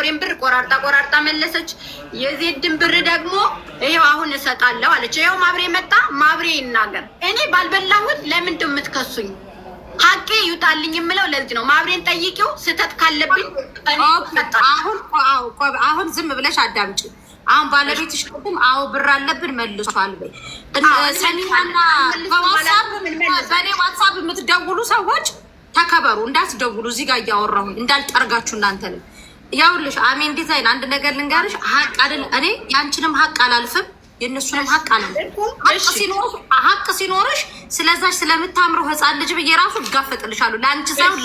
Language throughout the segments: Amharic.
የማብሬን ብር ቆራርጣ መለሰች። የዜድን ብር ደግሞ ይሄው አሁን እሰጣለሁ አለች። ይሄው ማብሬ መጣ። ማብሬ ይናገር። እኔ ባልበላሁት ለምንድን ነው የምትከሱኝ? ሀቄ ይውጣልኝ የምለው ለዚህ ነው። ማብሬን ጠይቂው ስህተት ካለብኝ አሁን ዝም ብለሽ አዳምጪ። አሁን ባለቤትሽ ቅድም አዎ ብር አለብን መልሷል በይ። ሰሚናና በኔ ዋትሳፕ የምትደውሉ ሰዎች ተከበሩ፣ እንዳትደውሉ። እዚህ ጋር እያወራሁኝ እንዳልጠርጋችሁ እናንተንም። ያውልሽ አሜን ዲዛይን አንድ ነገር ልንገርሽ፣ ሀቅ አይደል እኔ ያንቺንም ሀቅ አላልፍም የእነሱንም ሀቅ አላልፍም። ሀቅ ሲኖርሽ ስለዛች ስለምታምረው ህፃን ልጅ ብዬ ራሱ እጋፈጥልሻለሁ። ለአንቺ ሳይሆን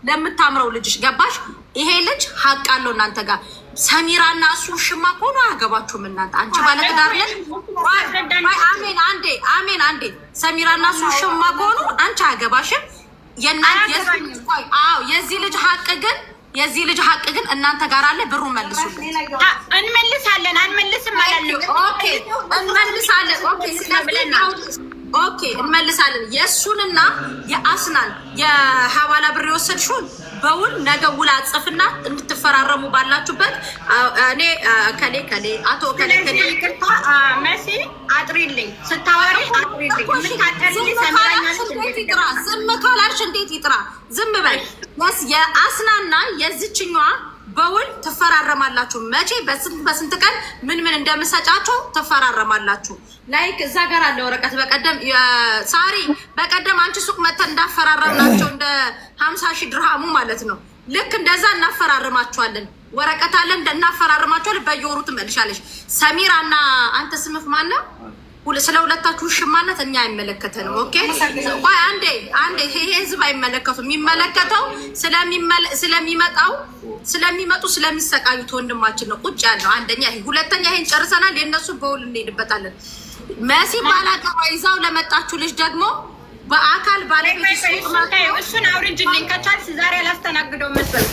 ለምታምረው ልጅሽ ገባሽ? ይሄ ልጅ ሀቅ አለው እናንተ ጋር። ሰሚራና እሱ ሽማ ከሆኑ አያገባችሁም እናንተ። አንቺ ባለትዳር ነሽ። አሜን አንዴ ሰሚራና እሱ ሽማ ከሆኑ አንቺ አያገባሽም። የዚህ ልጅ ሀቅ ግን እናንተ ጋር አለ። ብሩ መልሱልን። እንመልሳለን። አንመልስም አላልንም። ኦኬ እንመልሳለን። ኦኬ እንመልሳለን። የእሱንና የአስናን የሀዋላ ብር የወሰድሽውን በውል ነገ ውል አጽፍና እንድትፈራረሙ ባላችሁበት። እኔ ከሌ አቶ ከሌ መሲ አጥሪልኝ ስታወሪ አጥሪልኝ። ዝም ካላልሽ እንዴት ይጥራ? ዝም በይ። የአስናና የዝችኛዋ በውል ትፈራረማላችሁ። መቼ በስንት ቀን ምን እንደምሰጫቸው ትፈራረማላችሁ። ላይክ እዛ ጋር አለ ወረቀት። በቀደም ሳሪ በቀደም አንቺ ሱቅ መተን እንዳፈራረምናቸው እንደ 50,000 ድርሃሙ ማለት ነው። ልክ እንደዛ እናፈራርማችኋለን። ወረቀት አለን እናፈራርማችኋለን። በየወሩ ትመልሻለሽ። ሰሚራና አንተ ስምፍ ማነው? ስለ ሁለታችሁ ሽማነት እኛ አይመለከተንም። ኦኬ ቆይ አንዴ ይሄ ህዝብ አይመለከቱም። የሚመለከተው ስለሚመጡ ስለሚሰቃዩት ወንድማችን ነው ቁጭ ያለው። አንደኛ ይሄ፣ ሁለተኛ ይሄን ጨርሰናል። የእነሱ በውል እንሄድበታለን። መሲ ባላቀሯ ይዛው ለመጣችሁ ልጅ ደግሞ በአካል ባለቤት እሱን አውርጅልኝ ከቻልሽ። ዛሬ አላስተናግደው መሰል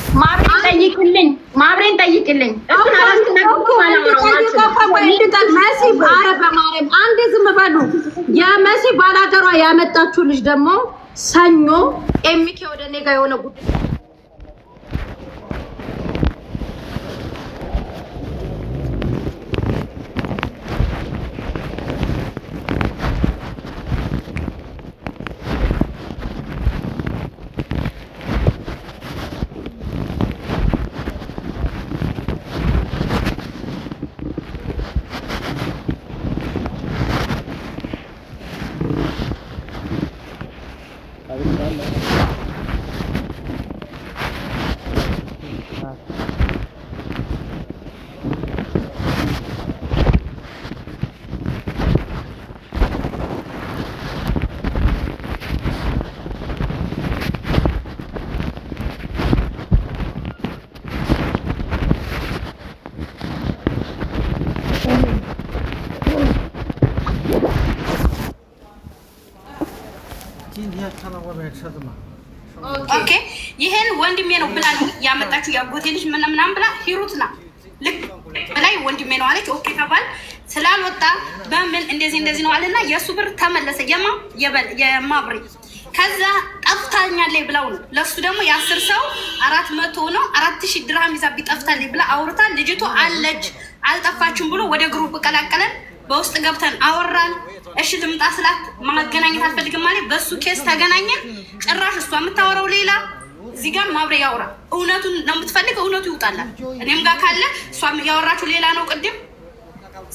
ማብሬን ጠይቅልኝ። እሱን አላስተናግደው መሲ በማርያም አንዴ ዝም በሉ። የመሲ ባላገሯ ያመጣችሁ ልጅ ደግሞ ሰኞ ኤሚኬ ወደ እኔ ጋር የሆነ ጉዳይ ኦኬ ይሄን ወንድሜ ነው ብላ ያመጣችሁ ያጎቴ ልጅ ምናምን ብላ ሂሩትና ልክ ላይ ወንድሜ ነው አለች። ኦኬ ተባል ስላልወጣ በምን እንደዚህ ነው አለና የሱ ብር ተመለሰ። የማብሬ ከዛ ጠፍታኛለች ብላው ነው። ለሱ ደግሞ የ10 ሰው 400 ነው 4000 ድርሃም ይዛ ቢጠፍታለች ብላ አውርታ ልጅቷ አለች አልጠፋችም ብሎ ወደ ግሩፕ ቀላቀለን። በውስጥ ገብተን አወራን። እሺ ልምጣ ስላት ማገናኘት አልፈልግም ማለት በሱ ኬስ ተገናኘን። ጭራሽ እሷ የምታወራው ሌላ፣ እዚህ ጋር ማብሬ ያወራ። እውነቱን ነው የምትፈልገው፣ እውነቱ ይውጣላል። እኔም ጋር ካለ እሷም ያወራችሁ ሌላ ነው። ቅድም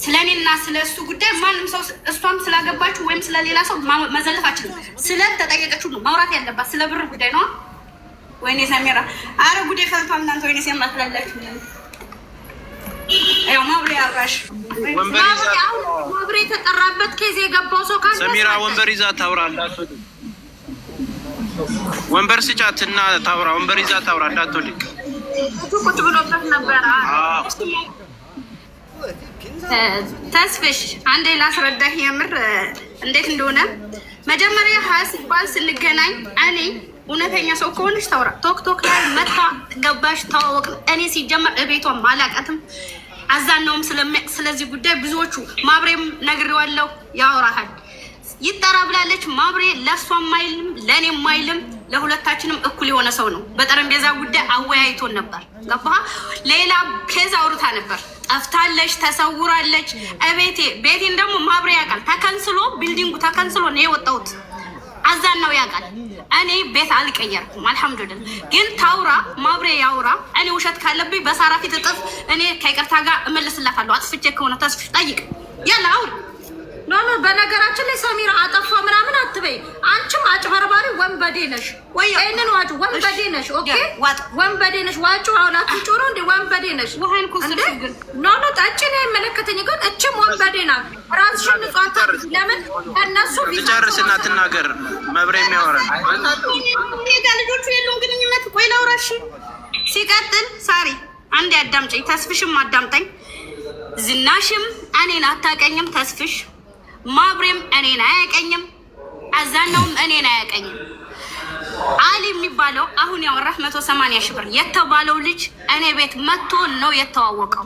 ስለኔና ስለሱ ጉዳይ ማንም ሰው እሷም ስላገባችሁ ወይም ስለሌላ ሰው መዘለፍ አችልም። ስለተጠየቀችው ነው ማውራት ያለባት። ስለ ብር ጉዳይ ነው። ወይኔ ሰሜራ አረ ጉዴ ፈልቷል እናንተ። ወይኔ ሰሜራ ትላላችሁ። ያው ማብሬ ያወራሽ ማብሬ የተጠራበት ኬዝ የገባው ሰው ካለ ሰሜራ ወንበር ይዛ ታውራ እንዳትወድ። ወንበር ስጫትና ታውራ። ወንበር ይዛ ታውራ እንዳትወድቅ። ቁጭ ብሎበት ነበር። ተስፍሽ አንዴ ላስረዳህ የምር እንዴት እንደሆነ። መጀመሪያ ሲባል ስንገናኝ እኔ እውነተኛ ሰው ከሆነች ታውራ። ቶክቶክ ላይ መታ ገባሽ ተዋወቅ። እኔ ሲጀመር እቤቷን ማላቃትም አዛናውም ስለዚህ ጉዳይ ብዙዎቹ ማብሬም ነግሬዋለሁ። ያወራሃል ይጠራ ብላለች። ማብሬ ለእሷም አይልም ለእኔም አይልም፣ ለሁለታችንም እኩል የሆነ ሰው ነው። በጠረጴዛ ጉዳይ አወያይቶን ነበር። ገባህ? ሌላ ኬዝ አውርታ ነበር። ጠፍታለች፣ ተሰውራለች። ቤቴን ደግሞ ማብሬ ያውቃል። ተከንስሎ ቢልዲንጉ ተከንስሎ ነው የወጣሁት። አዛን ነው ያውቃል። እኔ ቤት አልቀየርኩም አልሐምዱሊላህ። ግን ታውራ ማብሬ ያውራ። እኔ ውሸት ካለብኝ በሳራ ፊት እጥፍ እኔ ከይቅርታ ጋር እመልስላታለሁ። አጥፍቼ ከሆነ ተስፍሽ ጠይቅ ያለ አውሪ። ኖ በነገራችን ላይ ሰሚራ አጠፋ ምናምን አትበይ። አንቺም አጭበርባሪ ወንበዴ ነሽ። ይሄንን ዋጭ ወንበዴ ነሽ። ኦኬ ወንበዴ ነሽ። ዋጭ አውላት ጮሮ እንደ ወንበዴ ነሽ። ወሃን ኩስል ኖ ጠጪ ነው አይመለከተኝ። ግን እችም ወንበዴ ናት። ራስሽን ንጻታ ለምን እነሱ ቢጨርስና ትናገር መብሬ የሚያወራል ጋር ልጆቹ የሉም ግንኙነት። ቆይ ላውራሽ። ሲቀጥል ሳሪ አንዴ አዳምጪኝ፣ ተስፍሽም አዳምጠኝ። ዝናሽም እኔን አታቀኝም ተስፍሽ፣ ማብሬም እኔን አያቀኝም፣ አዛናውም እኔን አያቀኝም። አሊ የሚባለው አሁን ያወራህ 180 ሺህ ብር የተባለው ልጅ እኔ ቤት መጥቶ ነው የተዋወቀው።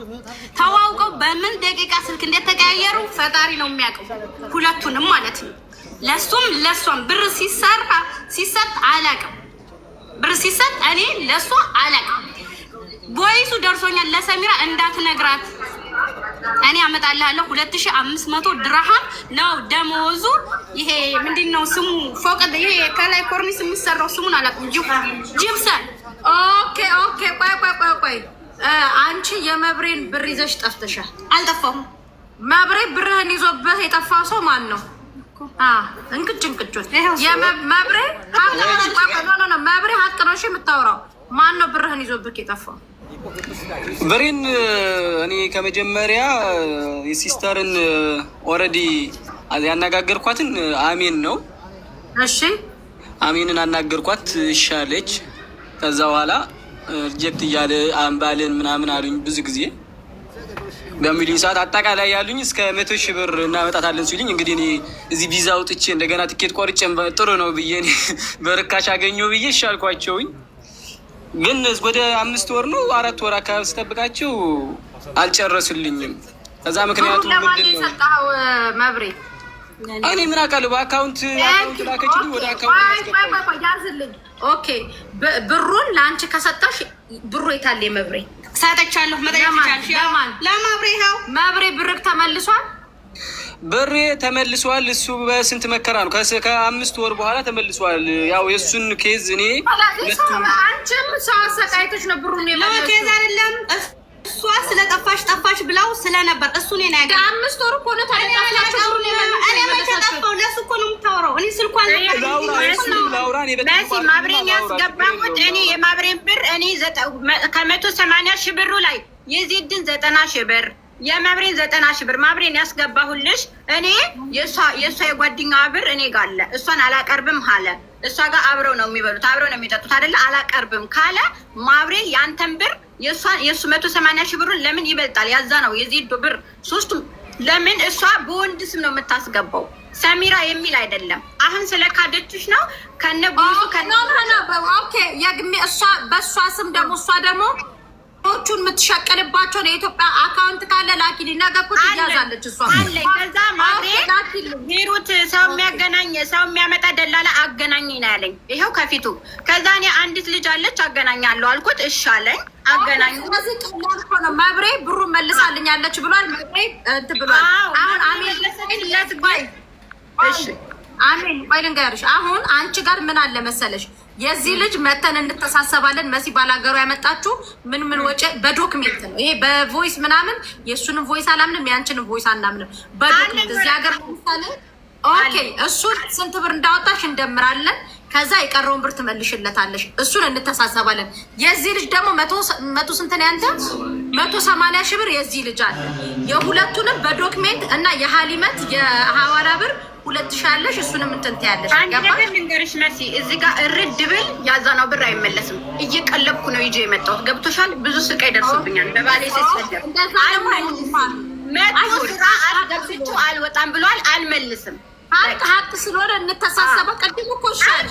ተዋውቀው በምን ደቂቃ ስልክ እንደተቀያየሩ ፈጣሪ ነው የሚያውቀው፣ ሁለቱንም ማለት ነው። ለሱም ለሷም ብር ሲሰጥ አላውቅም። ብር ሲሰጥ እኔ ለሷ አላውቅም። ቦይሱ ደርሶኛል። ለሰሚራ እንዳትነግራት እኔ አመጣልሃለሁ። 2500 ድርሃም ነው ደሞዙ። ይሄ ምንድነው ስሙ? ፎቅ ይሄ ከላይ ኮርኒስ የሚሰራው ስሙን አላውቅም። ጂፕሰን። ኦኬ ቆይ አንቺ የመብሬን ብር ይዘሽ ጠፍተሻል። አልጠፋሁም። መብሬ ብርህን ይዞብህ የጠፋው ሰው ማን ነው? እንቅጭ የመብሬ መብሬ ሀቅ ነው የምታወራው። ማን ነው ብርህን ይዞብህ የጠፋው? ብሬን እኔ ከመጀመሪያ የሲስተርን ኦልሬዲ ያነጋገርኳትን አሜን ነው። እሺ አሜንን አናገርኳት ይሻለች። ከዛ በኋላ ሪጀክት እያለ አንባልን ምናምን አሉኝ። ብዙ ጊዜ በሚሊዮን ሰዓት አጠቃላይ ያሉኝ እስከ 100 ሺህ ብር እናመጣታለን ሲሉኝ፣ እንግዲህ እኔ እዚህ ቪዛ አውጥቼ እንደገና ትኬት ቆርጬ ጥሩ ነው ብዬ እኔ በርካሽ አገኘው ብዬ ይሻልኳቸውኝ። ግን ወደ 5 ወር ነው 4 ወር አካባቢ ስጠብቃቸው አልጨረሱልኝም። ከዛ ምክንያቱ ምንድን ነው? መብሬ እኔ ምን አውቃለሁ። በአካውንት ላከችልኝ፣ ወደ አካውንት ያዝልኝ። ኦኬ ብሩን ለአንቺ ከሰጠሽ ብሩ የታለ? መብሬ ሰጠቻለሁ። መጠያቻልሽ ለማብሬ ይኸው መብሬ ብርክ ተመልሷል። ብሬ ተመልሷል። እሱ በስንት መከራ ነው ከ5 ወር በኋላ ተመልሷል። ያው የእሱን ኬዝ እኔ አንቺም ሰው አሰቃይተሽ ነው ብሩን የመለስሽው። ኬዝ አይደለም እሷ ስለጠፋሽ ብላው ስለነበር እሱ ነው ያገ 5 ወር እኮ ነው ታለጣፋችሁ ብሩን የመለስሽው። እኔ መቼ ጠፋው? ለሱ እኮ ነው የምታወራው። እኔ ስልኳን መሲ ማብሬን ያስገባሁት እኔ የማብሬን ብር እኔ ከ180 ሺህ ብሩ ላይ የዜድን 90 ሺህ ብር የማብሬን 90 ሺህ ብር ማብሬን ያስገባሁልሽ እኔ የእሷ የጓደኛዋ ብር እኔ ጋር አለ። እሷን አላቀርብም አለ። እሷ ጋር አብረው ነው የሚበሉት አብረው ነው የሚጠጡት አይደለ? አላቀርብም ካለ ማብሬ ያንተን ብር የእሱ 180 ሺህ ብሩን ለምን ይበልጣል? ያዛ ነው የዜዶ ብር ሶስቱም። ለምን እሷ በወንድ ስም ነው የምታስገባው ሰሚራ የሚል አይደለም። አሁን ስለ ካደችሽ ነው ከነ ብዙ ኦኬ የግሜ እሷ በእሷ ስም ደግሞ እሷ ደግሞ ቹን የምትሸቀልባቸው ነው። የኢትዮጵያ አካውንት ካለ ላኪሊ ነገ እኮ ትያዛለች እሷ አለ። ከዛ ማብሬ ሂሩት ሰው የሚያገናኝ ሰው የሚያመጣ ደላላ አገናኝ ነው ያለኝ። ይኸው ከፊቱ። ከዛ እኔ አንዲት ልጅ አለች አገናኛለሁ አልኩት። እሺ አለኝ አገናኝ። ስለዚህ ቀላል እኮ ነው። መብሬ ብሩ መልሳልኛለች ብሏል። መብሬ እንትን ብሏል። አሁን አሜን ለስለት ባይ እሺ አሜን ባይ ልንገርሽ። አሁን አንቺ ጋር ምን አለ መሰለሽ የዚህ ልጅ መተን እንተሳሰባለን። መሲ ባላገሩ ያመጣችሁ ምን ወጪ በዶክሜንት ነው ይሄ። በቮይስ ምናምን የእሱንም ቮይስ አላምንም ያንቺንም ቮይስ አናምንም። በዶክሜንት እዚህ ሀገር ለምሳሌ ኦኬ እሱን ስንት ብር እንዳወጣሽ እንደምራለን። ከዛ የቀረውን ብር ትመልሽለታለሽ። እሱን እንተሳሰባለን። የዚህ ልጅ ደግሞ መቶ ስንት ነው ያንተ? 180 ሺህ ብር የዚህ ልጅ አለ። የሁለቱንም በዶክሜንት እና የሀሊመት የሐዋላ ብር 2000 አለሽ። እሱንም እንትን ትያለሽ። አንድ ነገር ልንገርሽ መሲ፣ እዚህ ጋር እርድ ብል ያዛናው ብር አይመለስም። እየቀለብኩ ነው ይዤ የመጣሁት ገብቶሻል። ብዙ ስቃይ ደርሶብኛል በባሌ ሲሰደብ። መቶ ስራ አስገብቼው አልወጣም ብሏል። አልመልስም ሀቅ ስለሆነ እንተሳሰበ። ቅድም እኮ ይሻል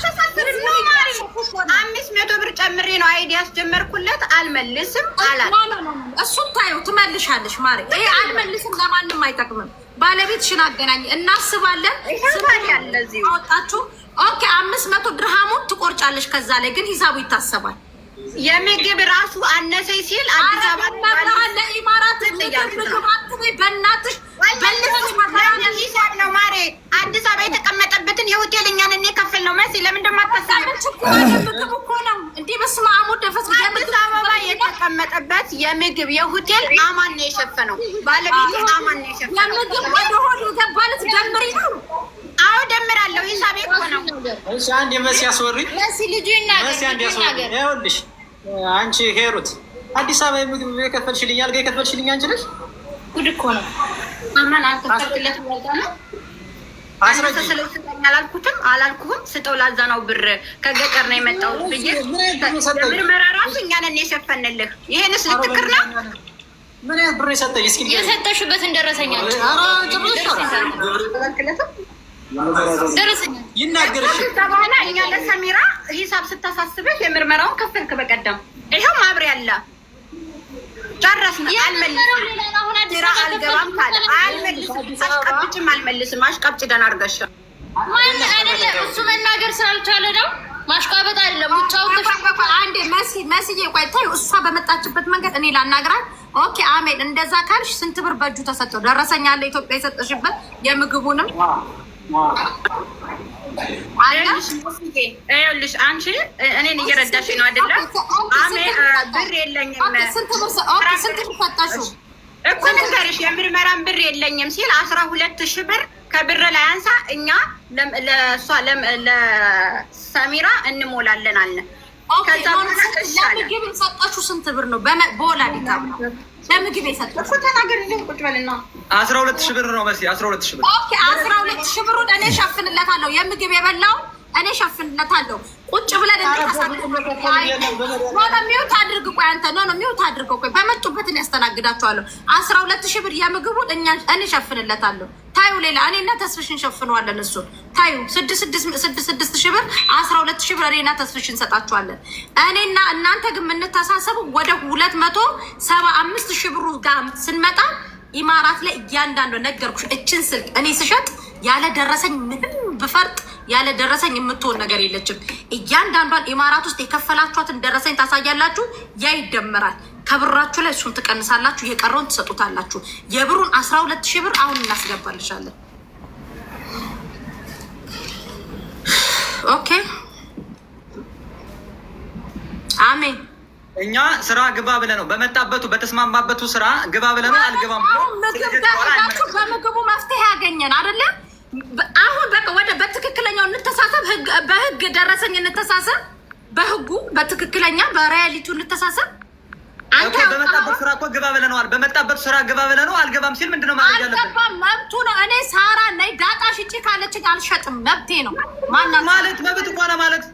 500 ብር ጨምሬ ነው አይዲ ያስጀመርኩለት። አልመልስም አላት። እሱን ታየው ትመልሻለሽ ማሪ። ይሄ አልመልስም ለማንም አይጠቅምም። ባለቤትሽን አገናኝ እናስባለን። ስለዚህ አወጣችሁ ኦኬ 500 ድርሃሙን ትቆርጫለሽ። ከዛ ላይ ግን ሂሳቡ ይታሰባል። የምግብ ራሱ አነሰኝ ሲል አዲስ አበባ ለኢማራት ምግብ በእናትሽ ሂሳብ ነው ማሬ። አዲስ አበባ የተቀመጠበትን የሆቴል እኛን እኔ ከፍል ነው መሲ። ለምን እንደማታስብ ምግብ እኮ ነው እንዴ? በስመ አብ ወደፈት አዲስ አበባ የተቀመጠበት የምግብ የሆቴል አማን ነው የሸፈነው። ባለቤት አማን ነው የሸፈነው። የምግብ ወደ ሆድ ገባለት ደምሪ ነው። አዎ ደምራለሁ። ሂሳቤ እኮ ነው። እሺ አንድ መሲ አስወሪ መሲ ልጁ ይናገር። ይኸውልሽ አንቺ ሄሩት አዲስ አበባ የምግብ የከፈልሽልኝ አልጋ የከፈልሽልኝ አንቺ ነሽ። ጉድ እኮ ነው። አማን አልከፈልክለት ወጣ ነው። አላልኩህም ስጠው ላዛ ነው ብር ከገጠር ነው የመጣው ብዬ ምርመራ ራሱ እኛን እኔ የሸፈንልህ። ይሄንስ ልትክር ነው። ምን ያህል ብር የሰጠኝ እስኪ የሰጠሽበትን ደረሰኛችሁ ደረሰኛ ይናገርሽ በኋላ እኛ ለሰሚራ ሂሳብ ስታሳስበሽ የምርመራውን ከፈልክ። በቀደም ይኸው ማብሪያ አለ ጨረስን። አልገባም ካለ አልመልስም። አሽቃብጭ ደህና አድርገሽ ማን አይደለ እሱ መናገር ስላልቻለ ነው። ማሽቃበጥ አይደለም ብቻው ተሽቆ አንዴ መስዬ ቆይ ተይው። እሷ በመጣችበት መንገድ እኔ ላናግራት። ኦኬ አሜን። እንደዛ ካልሽ ስንት ብር በእጁ ተሰጠው? ደረሰኛ አለ ኢትዮጵያ የሰጠሽበት የምግቡንም ይኸውልሽ አንቺ እኔን እየረዳሽ ነው አይደለ? ብር የለኝም ስንት ብር ሰጣሽው እኮ ንገርሽ። የምርመራን ብር የለኝም ሲል 12,000 ብር ከብር ላይ አንሳ እኛ ለእሷ ለሰሚራ እንሞላለን አለ። ለምግብ የሰጣችሁ ስንት ብር ነው? በወላዲታ ለምግብ የሰጣችሁ እኮ ተናገር። ቁጭ በልና 12,000 ብር ነው መሲ 12,000 ብር። ኦኬ 12,000 ብሩን እኔ ሸፍንለታለሁ። የምግብ የበላው እኔ ሸፍንለታለሁ። ቁጭ ብለን ሚውት አድርግ። ቆይ አንተ ኖ ሚውት አድርገው። ቆይ በመጡበት እኔ ያስተናግዳቸዋለሁ። 12,000 ብር የምግቡን እኔ ሸፍንለታለሁ። ታዩ ሌላ እኔና ተስፍሽ እንሸፍነዋለን። እሱ ታዩ 6,000 ብር 12,000 ብር እኔና ተስፍሽ እንሰጣቸዋለን። እኔና እናንተ ግን የምንተሳሰቡ ወደ 275,000 ብሩ ጋር ስንመጣ ኢማራት ላይ እያንዳንዱ ነገርኩሽ። እችን ስልክ እኔ ስሸጥ ያለ ደረሰኝ ምንም ብፈርጥ ያለ ደረሰኝ የምትሆን ነገር የለችም። እያንዳንዷን ኢማራት ውስጥ የከፈላችኋትን ደረሰኝ ታሳያላችሁ። ያ ይደመራል ከብራችሁ ላይ እሱን ትቀንሳላችሁ። የቀረውን ትሰጡታላችሁ። የብሩን 12,000 ብር አሁን እናስገባልሻለን። ኦኬ አሜን። እኛ ስራ ግባ ብለ ነው በመጣበቱ በተስማማበቱ ስራ ግባ ብለ ነው። አልገባም ብሎ ምግብ ጋራችሁ በምግቡ መፍትሄ ያገኘን አይደለ? አሁን በቃ ወደ በትክክለኛው እንተሳሰብ። በህግ ደረሰኝ እንተሳሰብ። በህጉ በትክክለኛ በሪያሊቲው እንተሳሰብ። አንተ በመጣበት ስራ እኮ ግባ ብለነዋል። በመጣበት ስራ ግባ ብለ ነው። አልገባም ሲል ምንድነው ማድረግ ያለበት? አልገባም መብቱ ነው። እኔ ሳራ ነኝ ዳጣ ሽጪ ካለችኝ አልሸጥም። መብቴ ነው። ማለት መብት እኮ ነው ማለት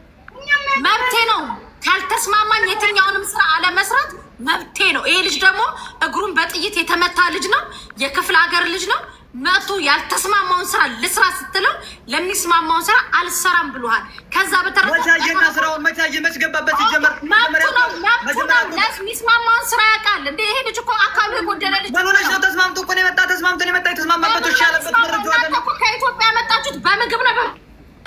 መብቴ ነው። ካልተስማማኝ የትኛውንም ስራ አለመስራት መብቴ ነው። ይሄ ልጅ ደግሞ እግሩን በጥይት የተመታ ልጅ ነው። የክፍለ ሀገር ልጅ ነው። መቶ ያልተስማማውን ስራ ልስራ ስትለው ለሚስማማውን ስራ አልሰራም ብሏል። ከዛ በተረፈ መቻየና ስራውን መቻየ መስገባበት ይጀመር ለሚስማማውን ስራ ያውቃል። እንደ ይሄ ልጅ እኮ አካሉ የጎደለ ልጅ ምን ሆነሽ ነው? ተስማምቶ እኮ ነው የመጣ የተስማማበት እሺ ያለበት መረጃ አይደለም እኮ። ከኢትዮጵያ ያመጣችሁት በምግብ ነው።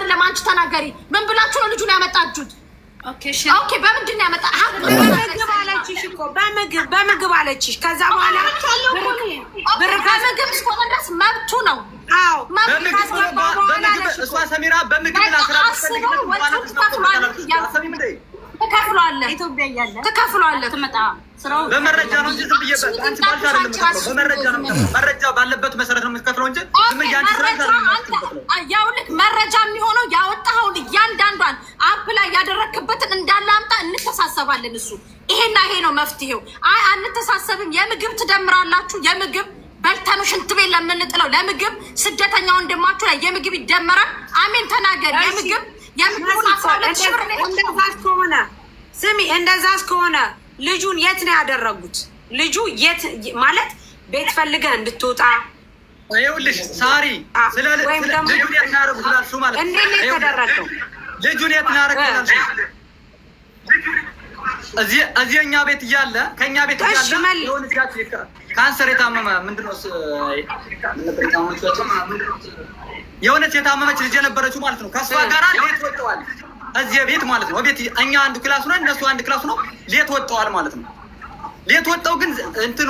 ለማንቺ ተናገሪ። ምን ብላችሁ ነው ልጁን ያመጣችሁት? ኦኬ በምንድን ነው ያመጣ? በምግብ አለችሽ እኮ በምግብ አለችሽ። ከዛ በኋላ ብር ከምግብ እስከሆነ ድረስ መብቱ ነው። አዎ እሷ ሰሚራ በምግብ ላስራ ትከፍሏለህ። ኢትዮጵያ እያለ ትከፍሏለህ። ትመጣ ስራው በመረጃ ነው እንጂ ዝም ብዬሽ አንቺ ባልሽ አይደለም። በመረጃ ነው መረጃ ባለበት መሰረት ነው የምትከፍለው እንጂ ዝም ብዬሽ አንቺ ስራ ያው ልክ መረጃ የሚሆነው ያወጣኸውን እያንዳንዷን አፕ ላይ ያደረክበትን እንዳለ አምጣ። እንተሳሰባለን። እሱ ይሄና ይሄ ነው መፍትሄው። አይ አንተሳሰብም። የምግብ ትደምራላችሁ። የምግብ በልተኑ ሽንት ቤት ለምንጥለው ለምግብ ስደተኛ ወንድማችሁ ላይ የምግብ ይደመራል። አሜን ተናገር። የምግብ እንደዛ እስከሆነ ልጁን የት ነው ያደረጉት? ልጁ የት ማለት ቤት ፈልገህ እንድትወጣ ይኸውልሽ ሳሪ ስለ ልጁን የት ነው ያደረጉት እላልሽው ማለት ነው። እንዴት ነው የተደረገው? ልጁን የት ነው ያደረጉት እላልሽው እዚህ እኛ ቤት እያለ ከእኛ ቤት እያለ ካንሰር የታመመ ምንድን ነው የሆነች የታመመች ልጅ የነበረችው ማለት ነው። ከእሷ ጋራ ሌት ወጥተዋል እዚህ ቤት ማለት ነው። ቤት እኛ አንድ ክላስ ነው እነሱ አንድ ክላስ ነው። ሌት ወጥተዋል ማለት ነው። ሌት ወጥተው ግን እንትኑ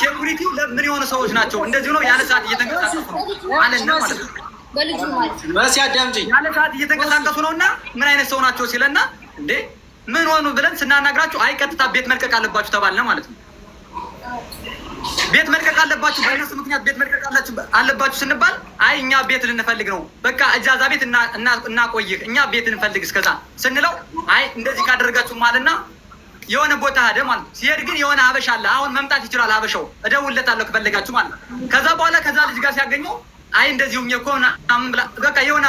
ሴኩሪቲ ምን የሆኑ ሰዎች ናቸው እንደዚህ ነው ያለ ሰዓት እየተንቀሳቀሱ ነው ማለት ነው ማለት ነው። መሲ አዳምጪኝ። ያለ ሰዓት እየተንቀሳቀሱ ነው እና ምን አይነት ሰው ናቸው ሲለና እንዴ ምን ሆኑ ብለን ስናናግራችሁ አይ ቀጥታ ቤት መልቀቅ አለባችሁ ተባልነ ማለት ነው። ቤት መልቀቅ አለባችሁ በእነሱ ምክንያት ቤት መልቀቅ አለባችሁ ስንባል አይ እኛ ቤት ልንፈልግ ነው በቃ እጃዛ ቤት እናቆይህ እኛ ቤት እንፈልግ እስከዛ ስንለው አይ እንደዚህ ካደረጋችሁ ማለትና የሆነ ቦታ ሄደ ማለት ነው። ሲሄድ ግን የሆነ ሀበሻ አለ አሁን መምጣት ይችላል ሀበሻው እደውልለታለሁ ከፈለጋችሁ ማለት ነው። ከዛ በኋላ ከዛ ልጅ ጋር ሲያገኘው አይ እንደዚሁም የኮና በቃ የሆነ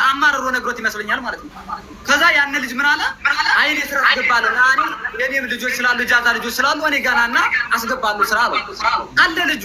አማርሮ ነግሮት ይመስለኛል ማለት ነው። ከዛ ያን ልጅ ምን አለ አይ እኔ ስራ አስገባለሁ እኔም ልጆች ስላሉ ጃዛ ልጆች ስላሉ እኔ ጋናና አስገባለሁ ስራ አለ ልጁ